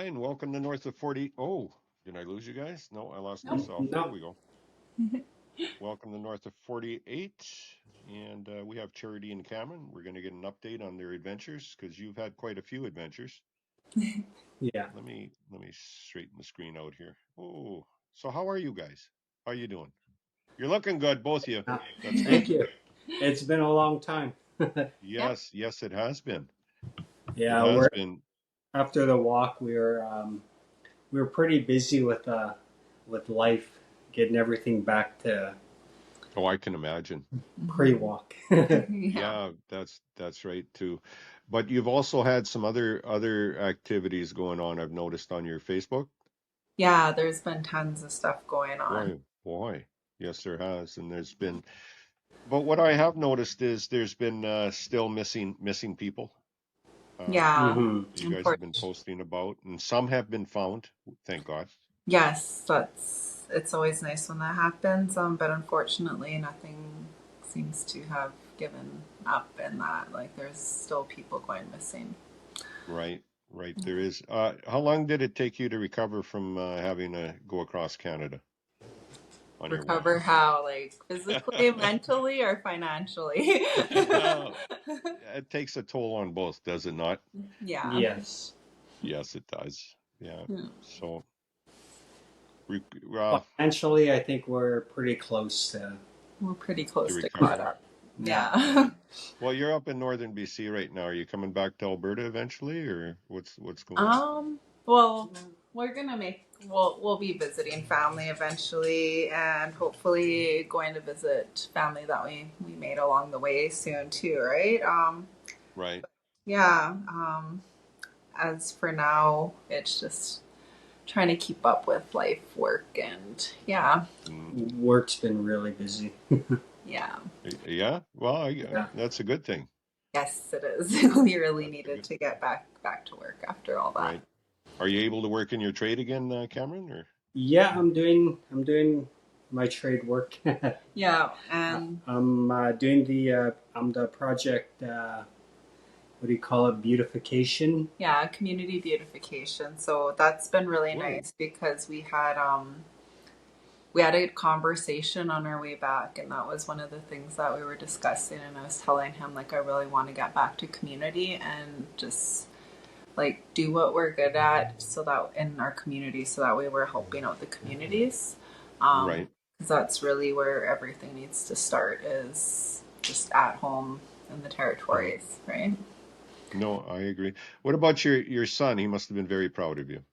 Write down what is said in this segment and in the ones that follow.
and welcome to North of 40. Oh, did I lose you guys? No, I lost No. myself. There No. we go. Welcome to North of 48. And we have Charity and Cameron. We're going to get an update on their adventures because you've had quite a few adventures. Yeah. Let me straighten the screen out here. Oh, so how are you guys? How are you doing? You're looking good, both of you. Uh, That's Thank good. you. It's been a long time. Yep. Yes, it has been. It Yeah, has we're been. after the walk. We were pretty busy with life, getting everything back to Oh, I can imagine. pre-walk. Yeah. Yeah, that's right too. But you've also had some other activities going on, I've noticed on your Facebook. Yeah, there's been tons of stuff going on. Boy. Yes, there has. And there's been, but what I have noticed is there's been still missing people. Yeah, hmm You guys have been unfortunately. posting about, and some have been found, thank God. Yes, it's always nice when that happens. But unfortunately, nothing seems to have given up in that. Like there's still people going missing. Right, right. There is. How long did it take you to recover from having to go across Canada on your walk? Recover how, like physically, mentally, or financially? Well, it takes a toll on both, does it not? Yeah. Yes. Yes, it does. Yeah. Yeah. So, re well, Financially, I think we're pretty close We're pretty to close to caught recover, up. yeah. Yeah. right? Well, you're up in northern BC right now. Are you coming back to Alberta eventually, or what's going on? Well, we'll be visiting family eventually, and hopefully going to visit family that we made along the way soon too, right? Right. Yeah. As for now, it's just trying to keep up with life, work, and yeah, Mm, Work's been really busy. yeah. yeah. Well, Yeah. that's a good thing. Yes, it is. We really That's a needed good to get back to work after all that. right. Are you able to work in your trade again, Cameron? Or Yeah, I'm doing my trade work. Yeah, and I'm doing I'm the project. What do you call it? Beautification. yeah, community beautification. So that's been really whoa, nice because we had a conversation on our way back, and that was one of the things that we were discussing, and I was telling him like I really want to get back to community and just like do what we're good at so that in our community so that way we're helping out the communities. right. Because that's really where everything needs to start is just at home in the Mhm. territories, right? No, I agree. What about your son? He must have been very proud of you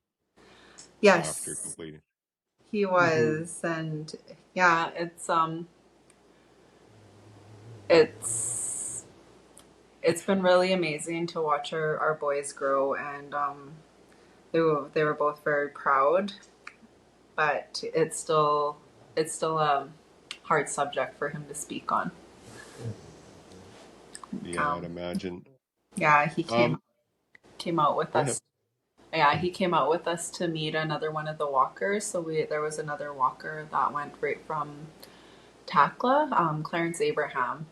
after Yes, completing. he hmm was, and yeah, it's it's been really amazing to watch our boys grow, and they were both very proud, but it's still a hard subject for him to speak on. Yeah, I'd Um, imagine. yeah, he came Um, came out with Go ahead. us. Yeah, he came out with us to meet another one of the walkers. So there was another walker that went right from Takla, Clarence Abraham.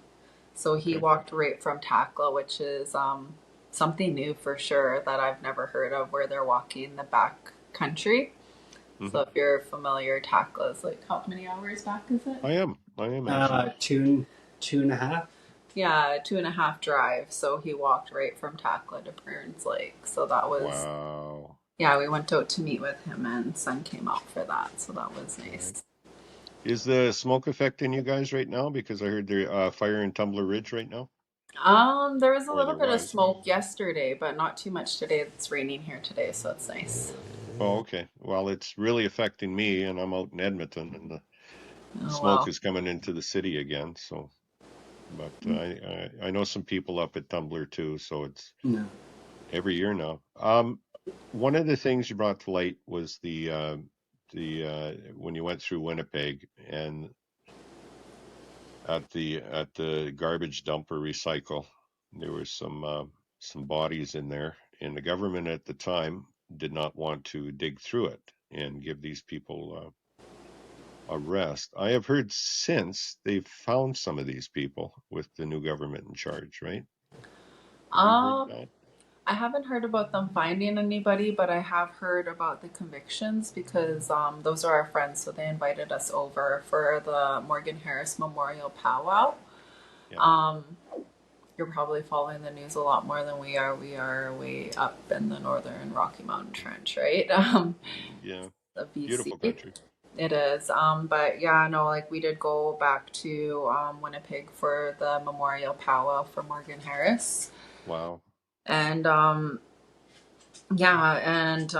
So he Okay. walked right from Takla, which is something new for sure that I've never heard of, where they're walking the back country. Hmm. So if you're familiar, Takla is like how many hours back is it? I am. I am actually. Two and a half. Yeah, 2.5 drive. So he walked right from Takla to Burns Lake. So that was, Wow. yeah, we went out to meet with him, and Sun came out for that. So that was Right. nice. Is the smoke affecting you guys right now? Because I heard there fire in Tumbler Ridge right now, There was a or little there bit of was. smoke yesterday, but not too much today. It's raining here today, so it's nice. Oh, okay. Well, it's really affecting me, and I'm out in Edmonton, and the Oh smoke well. is coming into the city again. So, but I know some people up at Tumbler too, so it's No. every year now. One of the things you brought to light was the when you went through Winnipeg and at the garbage dump or recycle, there were some bodies in there, and the government at the time did not want to dig through it and give these people a rest. I have heard since they've found some of these people with the new government in charge, right? Have you heard Um, that? I haven't heard about them finding anybody, but I have heard about the convictions because those are our friends, so they invited us over for the Morgan Harris Memorial Powwow. Yeah. Um, you're probably following the news a lot more than we are. We are way up in the northern Rocky Mountain Trench, right? Yeah. Of BC. Beautiful country. It is. But yeah, no, like we did go back to Winnipeg for the Memorial Powwow for Morgan Harris. Wow. And yeah, and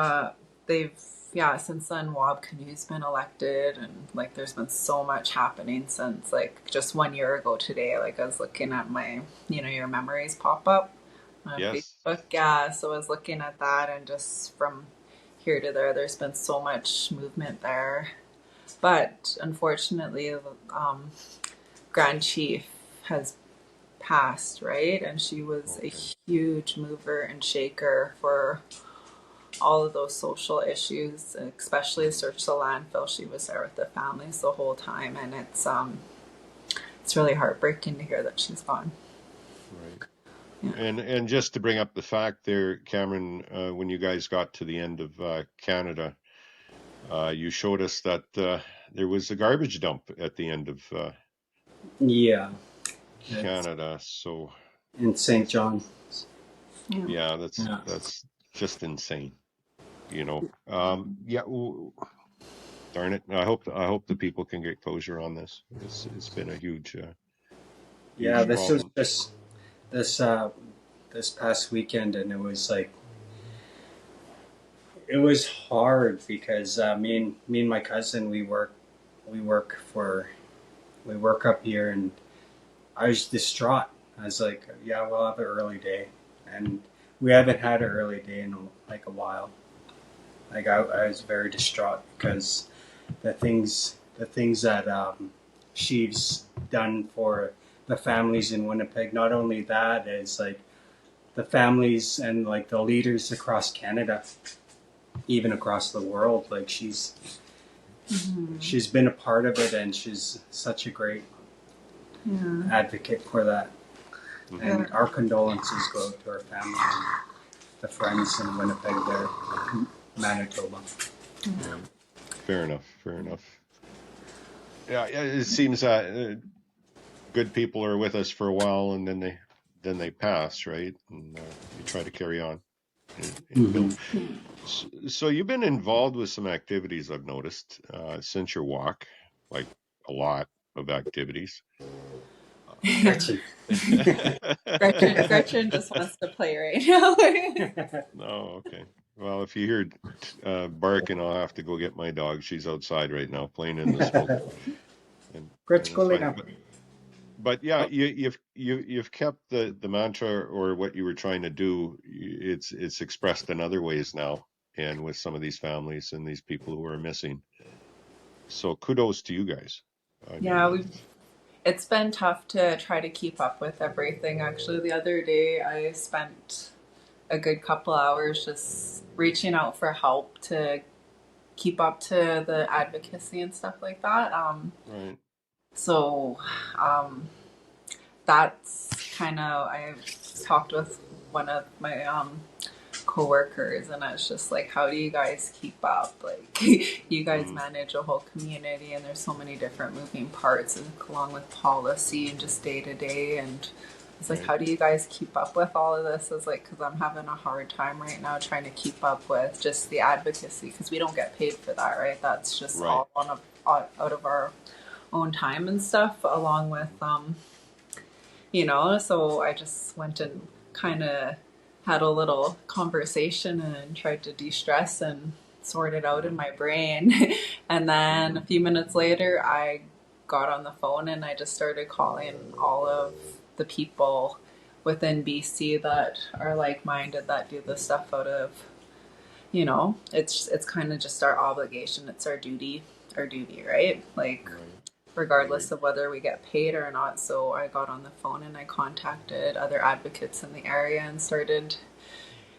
they've yeah, since then Wab Kinu's been elected, and like there's been so much happening since like just 1 year ago today. Like I was looking at my, your memories pop up on Yes. Facebook. Yeah, so I was looking at that, and just from here to there, there's been so much movement there. But unfortunately, Grand Chief has passed, right? And she was a Okay. huge mover and shaker for all of those social issues, especially search the landfill. She was there with the families the whole time, and it's really heartbreaking to hear that she's gone. Right. Yeah. And just to bring up the fact there, Cameron, when you guys got to the end of Canada, you showed us that there was a garbage dump at the end of Yeah, it's Canada. So in St. John. Yeah. yeah, Yeah. that's just insane. Yeah. Darn it. I hope the people can get closure on this. It's been a huge Yeah, huge this was problem. just this this past weekend, and it was hard because me and my cousin we work for we work up here, and I was distraught. I was like, yeah, we'll have an early day, and we haven't had an early day in like a while. Like I was very distraught because the things that she's done for the families in Winnipeg. Not only that, is like the families and like the leaders across Canada, even across the world. Like she's been a part of it, and she's such a great Yeah. advocate for that. Mhm. And our condolences go to her family and the friends in Winnipeg there, Manitoba. Right. Fair enough. Fair enough. Yeah, it seems good people are with us for a while, and then they pass, right? And you try to carry on and build. So you've been involved with some activities I've noticed since your walk, like a lot of activities. Gretchen. Gretchen just wants to play right now. No, okay. Well, if you hear barking, I'll have to go get my dog. She's outside right now playing in the smoke, and it's fine. Gretchen. But yeah, you've kept the mantra or what you were trying to do. It's expressed in other ways now, and with some of these families and these people who are missing. So kudos to you guys. I Yeah, mean, it's been tough to try to keep up with everything. Actually, the other day I spent a good couple hours just reaching out for help to keep up to the advocacy and stuff like that. right, So um, that's kind of I talked with one of my coworkers, and I was just like, how do you guys keep up? Like you guys mm, manage a whole community, and there's so many different moving parts, and along with policy and just day to day. And it's like, right, how do you guys keep up with all of this? It's like, because I'm having a hard time right now trying to keep up with just the advocacy, because we don't get paid for that, right? That's just right, all out of our own time and stuff, along with so I just went and kind of had a little conversation and tried to de-stress and sort it out in mm, my brain. And then a few minutes later, I got on the phone and I just started calling all of the people within BC that are like-minded, that do this stuff out of, it's kind of just our obligation. It's our duty, right? Like, right, regardless right, of whether we get paid or not. So I got on the phone and I contacted other advocates in the area and started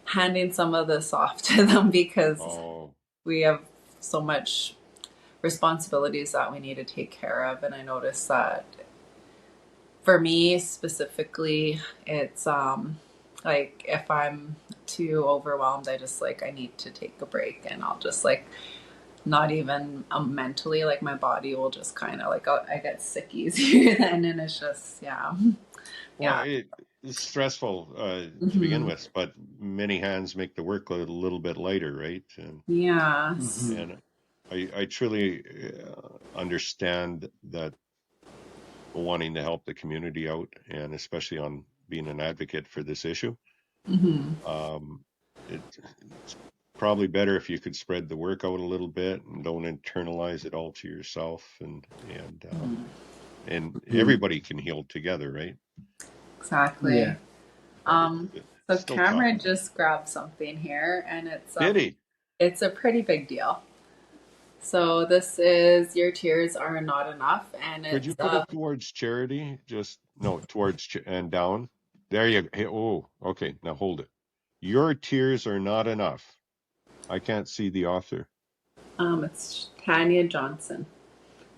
handing some of this off to them, because oh, we have so much responsibilities that we need to take care of. And I noticed that for me specifically, it's Like if I'm too overwhelmed, I just like I need to take a break, and I'll just like not even mentally, like my body will just kind of like I get sick easier then, and it's just Well, yeah. it's stressful to begin Hmm. with, but many hands make the workload a little bit lighter, right? Yes. Hmm. And I truly understand that wanting to help the community out, and especially on being an advocate for this issue. Hmm. Um, it's probably better if you could spread the work out a little bit and don't internalize it all to yourself, and Hmm. everybody can heal together, right? Exactly. Yeah. But So it's still tough. Cameron just grabbed something here, and Did he? it's a pretty big deal. So this is Your Tears Are Not Enough, and Could it's you put it towards charity? Just no, towards and down. There you go. Hey, oh, okay. Now hold it. Your tears are not enough. I can't see the author. it's Tanya Johnson.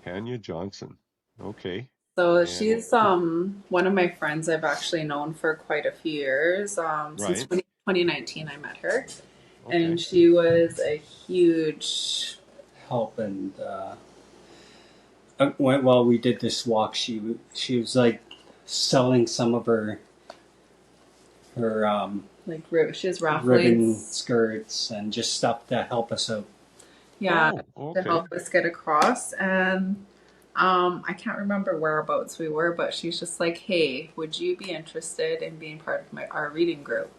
Tanya Johnson. Okay. So And she's one of my friends I've actually known for quite a few years. Since right. 2019 I met her, and Okay. she was a huge Help and while we did this walk, she was like selling some of her like she has ribbon raffles, skirts and just stuff to help us out. yeah, Oh, to okay. help us get across. And I can't remember whereabouts we were, but she's just like, "Hey, would you be interested in being part of our reading group?"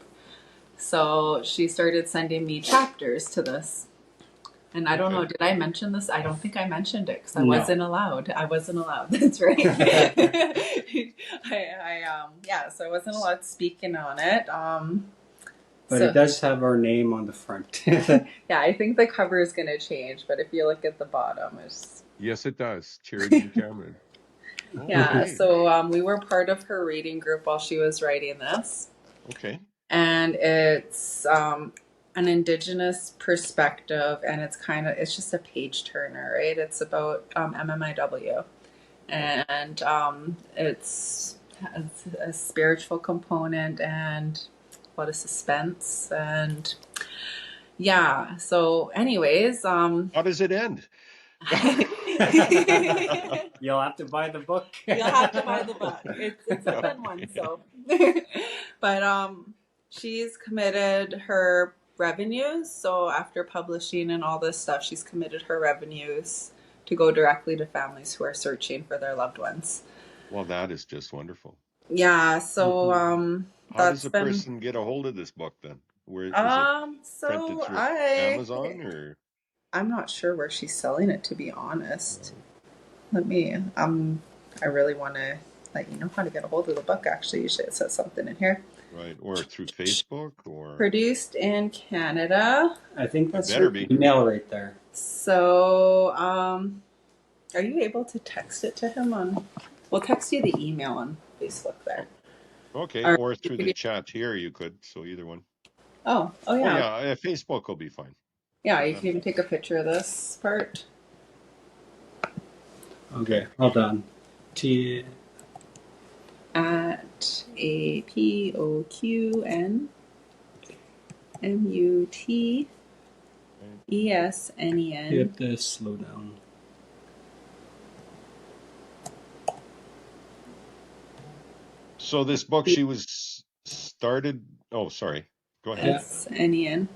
So she started sending me chapters to this. And I don't know, Okay. did I mention this? I don't think I mentioned it because I No. wasn't allowed. I wasn't allowed. That's right. Yeah, so I wasn't allowed speaking on it. But So it does have our name on the front. yeah, I think the cover is going to change, but if you look at the bottom, it's Yes, it does. Charity and Cameron. yeah. Okay. So we were part of her reading group while she was writing this, Okay. and it's an indigenous perspective, and it's just a page turner, right? It's about MMIW, and it's has a spiritual component and a lot of suspense, and yeah. So anyways, How does it end? You'll have to buy the book. you'll have to buy the book. It's a thin one, Okay. so but she's committed her revenues, so after publishing and all this stuff, she's committed her revenues to go directly to families who are searching for their loved ones. Well, that is just wonderful. Yeah, so Mhm. How does that's a been person get a hold of this book then? Where is it printed so through Amazon or? I'm not sure where she's selling it, to be honest. Right. Let me I really want to let you know how to get a hold of the book. Actually, usually it says something in here. Right. Or through Facebook or Produced in Canada. I think it that's better her be. email right there. So, are you able to text it to him on? We'll text you the email on Facebook there. Okay. Or Or you through could the chat here you could. So either one. oh Oh yeah, yeah, Facebook will be fine. yeah. You That'll can even take a picture of this part. Okay, hold on. T At APOQNMUTESNEN. You have to slow down. So this book she was started. Oh, sorry. Go ahead. Yeah. SNEN.ca.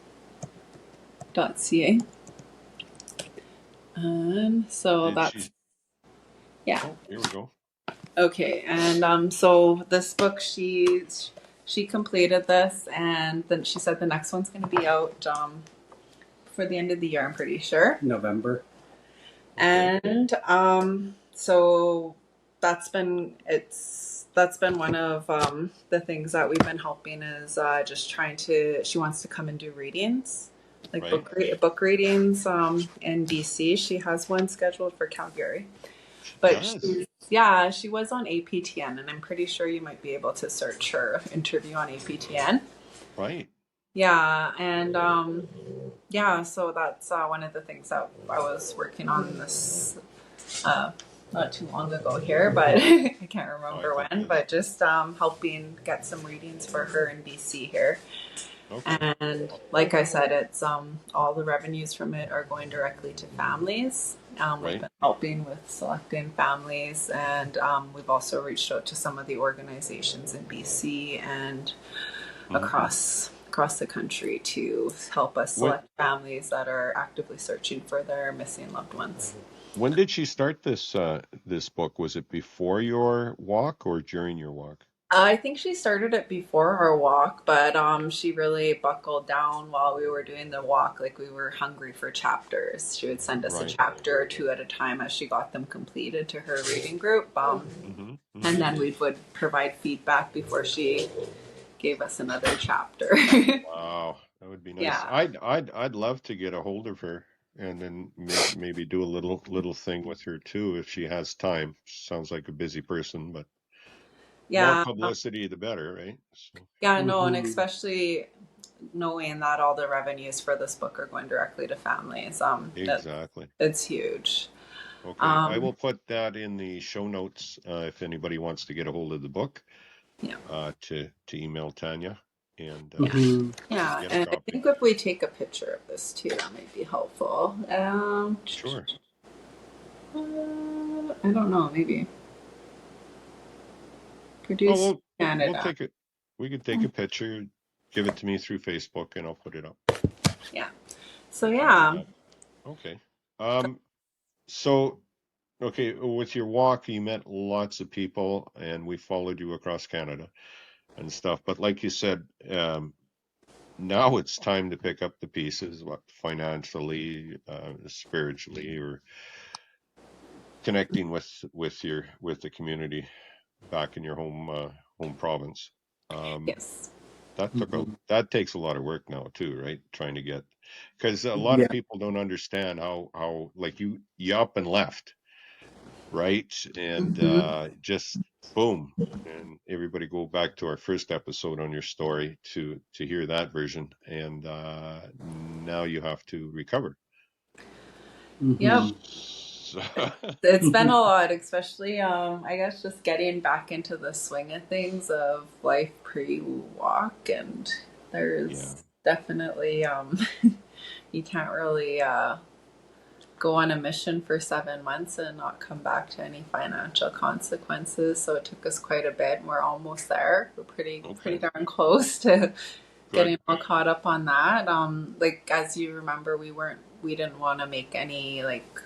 So Did that's she? yeah. Oh, here we go. Okay, and so this book she completed this, and then she said the next one's going to be out for the end of the year. I'm pretty sure. November. Okay. And so that's been one of the things that we've been helping is just trying to. She wants to come and do readings, like Right. book readings in BC. She has one scheduled for Calgary, She but does. she was on AP10, and I'm pretty sure you might be able to search her interview on AP10. Right. Yeah, and yeah, so that's one of the things that I was working on this not too long ago here, but I can't Oh, I remember think when. yes. But just helping get some readings for her in BC here. Okay. And like I said, it's all the revenues from it are going directly to families. We've Right. been helping with selecting families, and we've also reached out to some of the organizations in BC and Mhm. across the country to help us When select families that are actively searching for their missing loved ones. when did she start this book? Was it before your walk or during your walk? I think she started it before our walk, but she really buckled down while we were doing the walk. Like we were hungry for chapters. She would send us a Right. chapter or two at a time as she got them completed to her reading group. Mm-hmm. And Mm-hmm. then we would provide feedback before she gave us another chapter. Wow, that would be nice. Yeah. I'd love to get a hold of her and then maybe do a little thing with her too if she has time. Sounds like a busy person, but more Yeah. publicity the better, right? So, Yeah, no, and Mm-hmm. especially knowing that all the revenues for this book are going directly to families. exactly. It's huge. Okay, I Um, will put that in the show notes if anybody wants to get a hold of the book, yeah. to email Tanya and Yeah. Mm-hmm. Yeah, get a and I copy. think if we take a picture of this too, that might be helpful. Sure. I don't know, maybe Oh, produce we'll Canada. take it. We could take a picture, give it to me through Facebook, and I'll put it up. Yeah. So We can do yeah, that. Okay. Um, so okay, with your walk, you met lots of people, and we followed you across Canada and stuff. But like you said, now it's time to pick up the pieces, what financially, spiritually, or connecting with the community back in your home province. Um, yes. Mm-hmm. that takes a lot of work now too, right? Trying to get because a lot Yeah. of people don't understand how like you up and left, right? And Hmm. just boom, and everybody go back to our first episode on your story to hear that version, and now you have to recover. Yep. Mm-hmm. So, It's been a lot, especially I guess just getting back into the swing of things of life pre-walk, and yeah, there's definitely you can't really go on a mission for 7 months and not come back to any financial consequences. So it took us quite a bit. We're almost there. We're pretty okay, darn close to good, getting all caught up on that. Like as you remember, we didn't want to make any like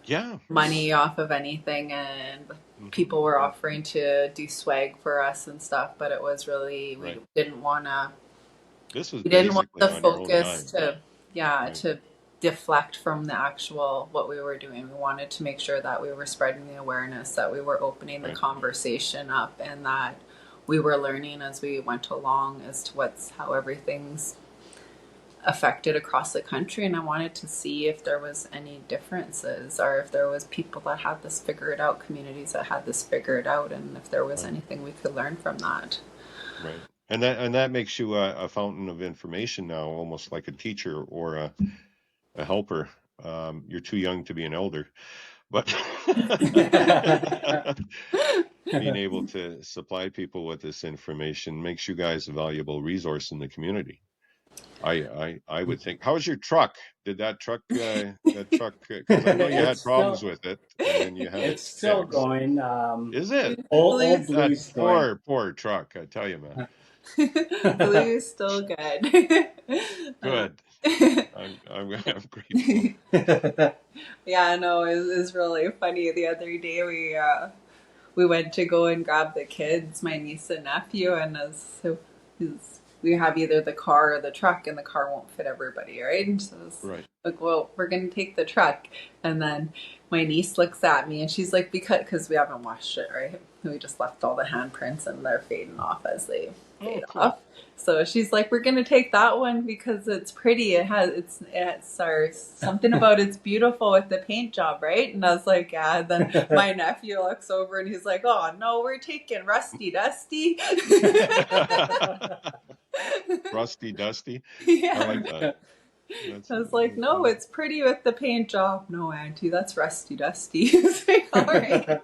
yeah, money off of anything, and hmm people were offering to do swag for us and stuff, but it was really right. This was we didn't want basically the on your own focus dime, to yeah right? to deflect from the actual what we were doing. We wanted to make sure that we were spreading the awareness, that we were opening the Right. conversation up, and that we were learning as we went along as to how everything's affected across the country. And I wanted to see if there was any differences, or if there was people that had this figured out, communities that had this figured out, and if there was Right. anything we could learn from that. Right. And that makes you a fountain of information now, almost like a teacher or a helper. You're too young to be an elder, but being able to supply people with this information makes you guys a valuable resource in the community. I would think. How's your truck? Did that truck? Because I know you it's had problems still with it, and then you had it it's still fixed. going. Is it Old Blue's, that Blue's going. poor truck? I tell you, man. Blue's still good. uh, Good. I'm grateful. yeah, no, it was really funny. The other day we went to go and grab the kids, my niece and nephew, and we have either the car or the truck, and the car won't fit everybody, right? And so it's Right. like, well, we're gonna take the truck, and then my niece looks at me and she's like, because we haven't washed it, right? We just left all the handprints and they're fading off as they Oh, fade cool. off. So she's like, we're gonna take that one because it's pretty. It's our something about it's beautiful with the paint job, right? And I was like, yeah. And then my nephew looks over and he's like, oh no, we're taking Rusty Dusty. Rusty Dusty. I Yeah. like that. That's I was like, no, funny. it's pretty with the paint job. No, Auntie, that's Rusty Dusty. All right.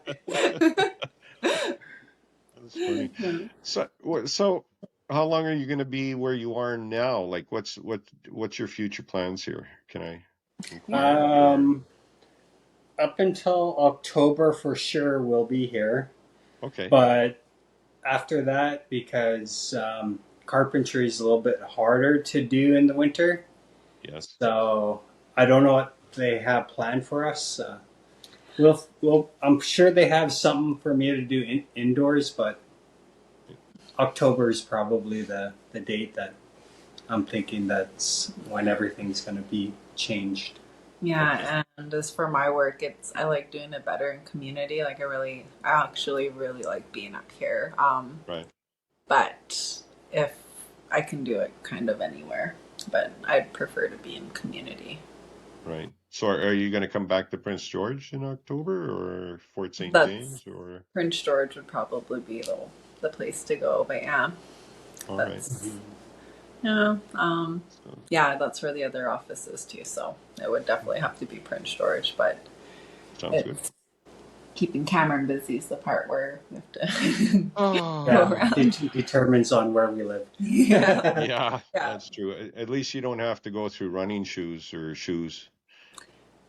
That's funny. So how long are you going to be where you are now? Like, what's your future plans here? Can I inquire? Or um, up until October for sure we'll be here, okay, but after that, because carpentry is a little bit harder to do in the winter, yes, so I don't know what they have planned for us. I'm sure they have something for me to do indoors, but October is probably the date that I'm thinking that's when everything's going to be changed. okay, Yeah, and as for my work, it's I like doing it better in community. Like I actually really like being up here. right, But if I can do it kind of anywhere, but I'd prefer to be in community. right. So are you going to come back to Prince George in October or Fort St. That's James or? Prince George would probably be the place to go. But yeah, All right. that's yeah, So yeah, that's where the other office is too. So it would definitely have to be Prince George, but sounds good. it's keeping Cameron busy is the part where we have to go Oh, Yeah, around. determines on where we live. Yeah, yeah, yeah, that's true. At least you don't have to go through running shoes or shoes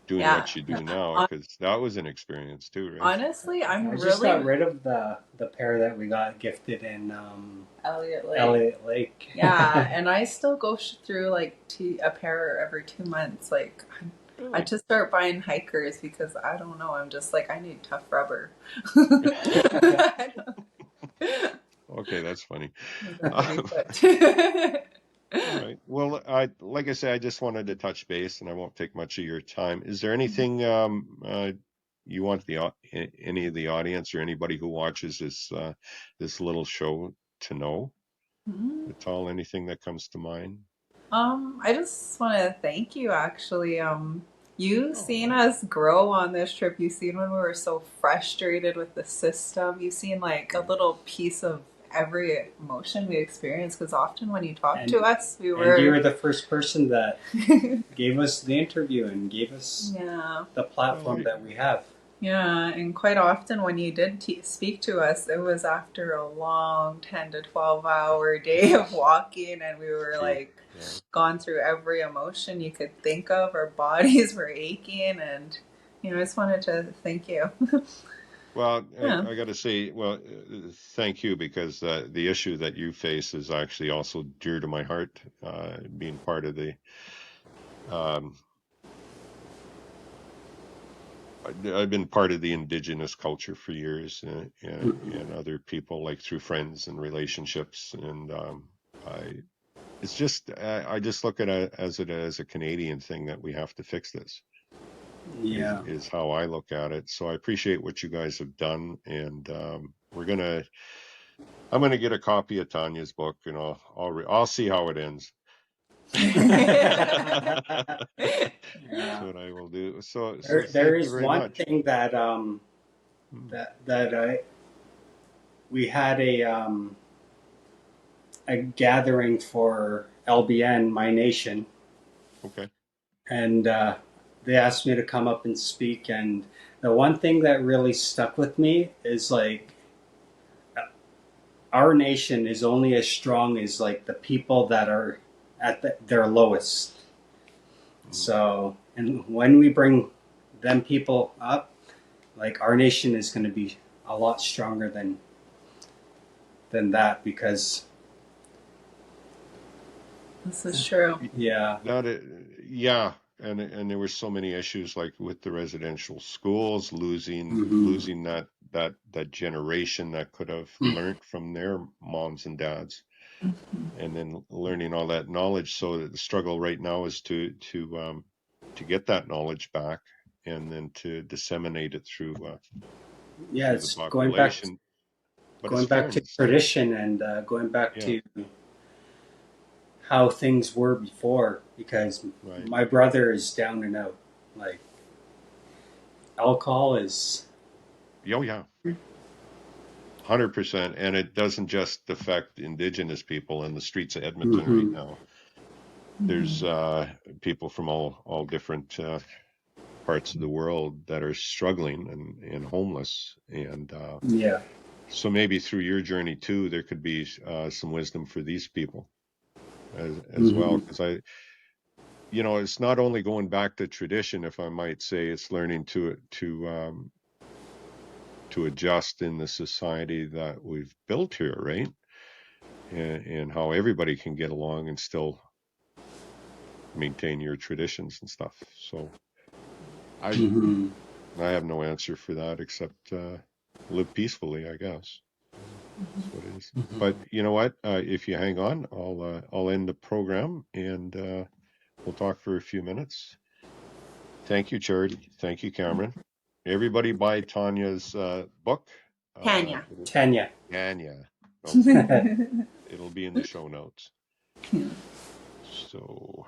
doing yeah. what you do now, because that was an experience too, right? Honestly, I I'm just really got rid of the pair that we got gifted in Elliot Lake. Elliott Lake. Yeah, and I still go through like a pair every 2 months. Like I Really? just start buying hikers because I don't know. I'm just like I need tough rubber. I Okay, that's funny. don't have any Um, foot. all right. Well, like I say, I just wanted to touch base, and I won't take much of your time. Is there anything you want any of the audience or anybody who watches this little show to know at all? Anything that comes to mind? I just want to thank you. Actually, you seen Oh, us grow on this trip. You seen when we were so frustrated with the system. You seen like a right. little piece of every emotion we experienced. Because often when you talk to and us, we and you were were the first person that gave us the interview and gave us yeah. the Well, platform that we have. Yeah, and quite often when you did speak to us, it was after a long 10 to 12-hour day of walking, and we were true. like Yeah. gone through every emotion you could think of. Our bodies were aching, and I just wanted to thank you. Well, Yeah. I got to say, well, thank you because the issue that you face is actually also dear to my heart. Being part of the, um, I've been part of the indigenous culture for years, and other people like through friends and relationships, and I, it's just I just look at it as a Canadian thing that we have to fix this. Yeah. Is how I look at it. So I appreciate what you guys have done, and I'm gonna get a copy of Tanya's book, and I'll see how it ends. That's Yeah. what I will do. So There thank you is very one much. thing that Hmm, we had a gathering for LBN, My Nation, okay. and they asked me to come up and speak. And the one thing that really stuck with me is like our nation is only as strong as like the people that are at their lowest. Mhm. So, and when we bring them people up, like our nation is going to be a lot stronger than that because This is true. yeah. That it, yeah, and there were so many issues like with the residential schools Mm-hmm. losing that generation that could have learned from their moms and dads, and then learning all that knowledge. So that the struggle right now is to get that knowledge back and then to disseminate it Yeah, through the it's going back population. But it's going fair back and to it's tradition and going back yeah, to how things were before because right. my brother is down and out. Like alcohol is Oh yeah, 100%. And it doesn't just affect indigenous people in the streets of Edmonton right mm-hmm. now. There's Mhm. people from all different parts of the world that are struggling and homeless. And Yeah. so maybe through your journey too, there could be some wisdom for these people as well. Because it's not only going back to tradition, if I might say, it's learning to adjust in the society that we've built here, right? And how everybody can get along and still maintain your traditions and stuff. So I have no answer for that except live peacefully, I guess. That's what it is. But you know what? If you hang on, I'll end the program and we'll talk for a few minutes. Thank you, Charity. Thank you, Cameron. Everybody buy Tanya's book. Tanya. Tanya. Tanya. Okay. It'll be in the show notes. So.